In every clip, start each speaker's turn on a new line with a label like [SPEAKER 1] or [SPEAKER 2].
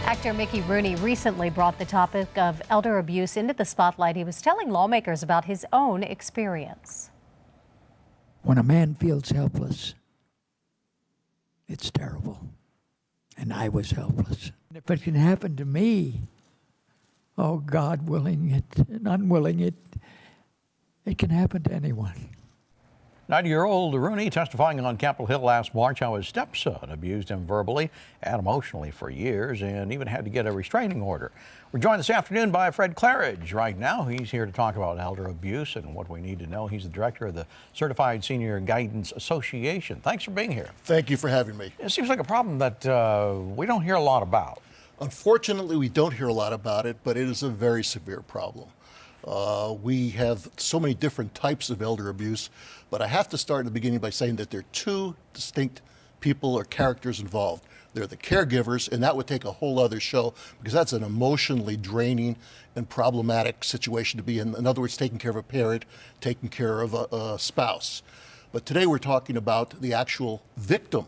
[SPEAKER 1] Actor Mickey Rooney recently brought the topic of elder abuse into the spotlight. He was telling lawmakers about his own experience.
[SPEAKER 2] When a man feels helpless, it's terrible. And I was helpless. If it can happen to me, oh, God willing it and unwilling it, it can happen to anyone.
[SPEAKER 3] 90-year-old Rooney testifying on Capitol Hill last March how his stepson abused him verbally and emotionally for years and even had to get a restraining order. We're joined this afternoon by Fred Claridge. Right now, he's here to talk about elder abuse and what we need to know. He's the director of the Certified Senior Guidance Association. Thanks for being here.
[SPEAKER 4] Thank you for having me.
[SPEAKER 3] It seems like a problem that we don't hear a lot about.
[SPEAKER 4] Unfortunately, we don't hear a lot about it, but it is a very severe problem. We have so many different types of elder abuse, but I have to start in the beginning by saying that there are two distinct people or characters involved. They're the caregivers, and that would take a whole other show because that's an emotionally draining and problematic situation to be in. In other words, taking care of a parent, taking care of a spouse. But today we're talking about the actual victim.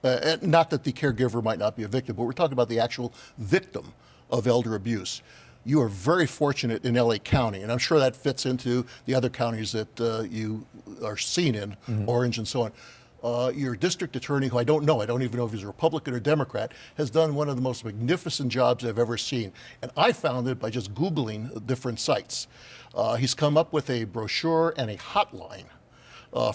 [SPEAKER 4] Not that the caregiver might not be a victim, but we're talking about the actual victim of elder abuse. You are very fortunate in LA County, and I'm sure that fits into the other counties that you are seen in, Orange and so on. Your district attorney, who I don't even know if he's a Republican or Democrat, has done one of the most magnificent jobs I've ever seen. And I found it by just Googling different sites. He's come up with a brochure and a hotline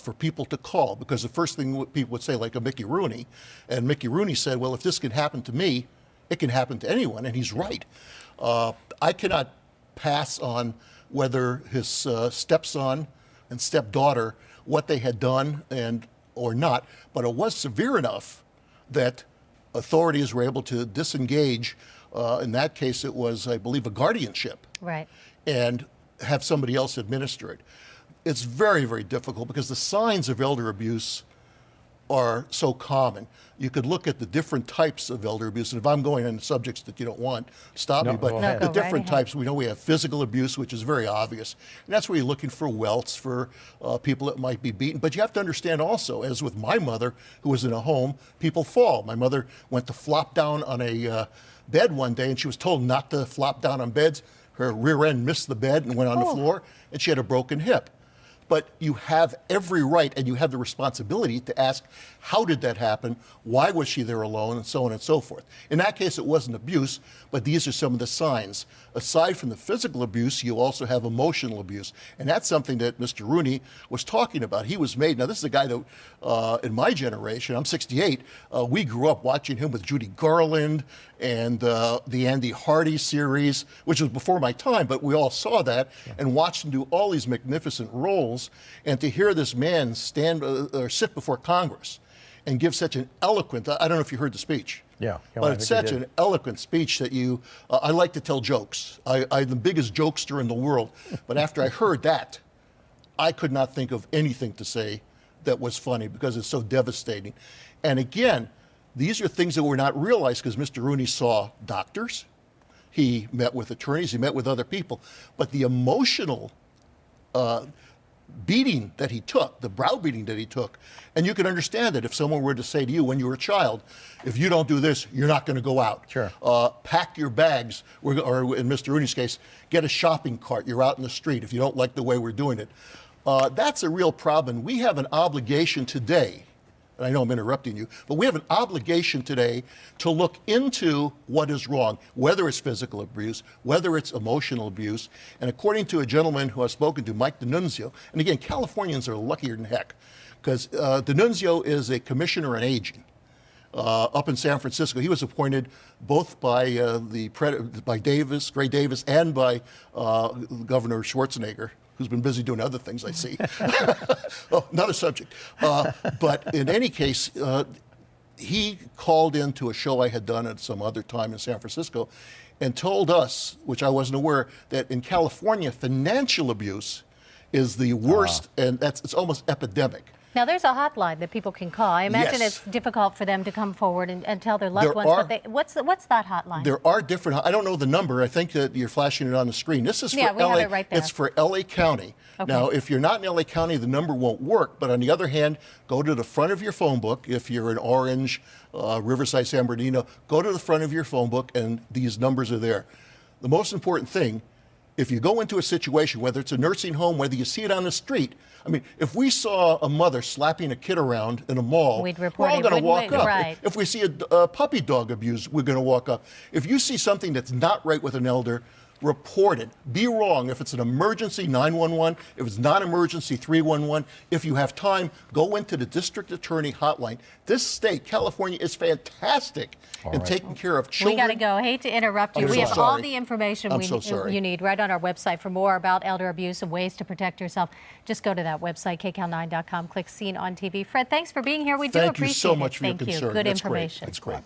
[SPEAKER 4] for people to call, because the first thing people would say, like a Mickey Rooney, and Mickey Rooney said, well, if this can happen to me, it can happen to anyone, and he's right. I cannot pass on whether his stepson and stepdaughter, what they had done or not, but it was severe enough that authorities were able to disengage. In that case, it was, I believe, a guardianship.
[SPEAKER 1] Right.
[SPEAKER 4] And have somebody else administer it. It's very, very difficult because the signs of elder abuse are so common. You could look at the different types of elder abuse, and if I'm going on subjects that you don't want, stop me, but the different types, we know we have physical abuse, which is very obvious, and that's where you're looking for welts, for people that might be beaten. But you have to understand also, as with my mother, who was in a home, people fall. My mother went to flop down on a bed one day, and she was told not to flop down on beds. Her rear end missed the bed and went on the floor, and she had a broken hip. But you have every right and you have the responsibility to ask, how did that happen? Why was she there alone? And so on and so forth. In that case, it wasn't abuse, but these are some of the signs. Aside from the physical abuse, you also have emotional abuse. And that's something that Mr. Rooney was talking about. He was made, now this is a guy that, in my generation, I'm 68, we grew up watching him with Judy Garland and the Andy Hardy series, which was before my time, but we all saw that and watched him do all these magnificent roles. And to hear this man stand or sit before Congress and give such an eloquent, I don't know if you heard the speech.
[SPEAKER 3] Yeah,
[SPEAKER 4] but it's such an eloquent speech that I like to tell jokes. I'm the biggest jokester in the world, but after I heard that, I could not think of anything to say that was funny because it's so devastating. And again, these are things that were not realized because Mr. Rooney saw doctors, he met with attorneys, he met with other people, but the emotional beating that he took, the browbeating that he took, and you can understand that if someone were to say to you when you were a child, if you don't do this, you're not going to go out.
[SPEAKER 3] Sure.
[SPEAKER 4] Pack your bags, or in Mr. Rooney's case, get a shopping cart. You're out in the street if you don't like the way we're doing it. That's a real problem. We have an obligation today, and I know I'm interrupting you, but we have an obligation today to look into what is wrong, whether it's physical abuse, whether it's emotional abuse. And according to a gentleman who I've spoken to, Mike D'Annunzio, and again, Californians are luckier than heck, because D'Annunzio is a commissioner on aging up in San Francisco. He was appointed both by Gray Davis, and by Governor Schwarzenegger, who's been busy doing other things, I see. Oh, another subject. But in any case, he called into a show I had done at some other time in San Francisco and told us, which I wasn't aware, that in California, financial abuse is the worst, and it's almost epidemic.
[SPEAKER 1] Now, there's a hotline that people can call. I imagine
[SPEAKER 4] Yes.
[SPEAKER 1] it's difficult for them to come forward and tell their loved
[SPEAKER 4] There
[SPEAKER 1] ones.
[SPEAKER 4] are-
[SPEAKER 1] But what's that hotline?
[SPEAKER 4] There are different, I don't know the number. I think that you're flashing it on the screen. This is for
[SPEAKER 1] Yeah, we
[SPEAKER 4] LA.
[SPEAKER 1] have it right there.
[SPEAKER 4] It's for LA County.
[SPEAKER 1] Okay.
[SPEAKER 4] Now, if you're not in LA County, the number won't work. But on the other hand, go to the front of your phone book. If you're in Orange, Riverside, San Bernardino, go to the front of your phone book and these numbers are there. The most important thing, if you go into a situation, whether it's a nursing home, whether you see it on the street, I mean, if we saw a mother slapping a kid around in a mall,
[SPEAKER 1] We'd
[SPEAKER 4] we're
[SPEAKER 1] report
[SPEAKER 4] all
[SPEAKER 1] it,
[SPEAKER 4] going to
[SPEAKER 1] wouldn't
[SPEAKER 4] walk
[SPEAKER 1] we?
[SPEAKER 4] up.
[SPEAKER 1] Right.
[SPEAKER 4] If we see a puppy dog abuse, we're going to walk up. If you see something that's not right with an elder, report it. Be wrong. If it's an emergency, 911. If it's non-emergency, 311. If you have time, go into the district attorney hotline. This state, California, is fantastic in taking care of children.
[SPEAKER 1] We got to go. Hate to interrupt you.
[SPEAKER 4] I'm
[SPEAKER 1] We
[SPEAKER 4] so
[SPEAKER 1] have all
[SPEAKER 4] sorry.
[SPEAKER 1] the information
[SPEAKER 4] I'm so sorry.
[SPEAKER 1] you need right on our website. For more about elder abuse and ways to protect yourself, just go to that website, KCAL9.com. Click Seen on TV. Fred, thanks for being here. We do
[SPEAKER 4] Thank you
[SPEAKER 1] appreciate
[SPEAKER 4] so
[SPEAKER 1] it.
[SPEAKER 4] much for your
[SPEAKER 1] Thank you.
[SPEAKER 4] concern.
[SPEAKER 1] Good
[SPEAKER 4] That's great.
[SPEAKER 1] information.
[SPEAKER 4] That's great.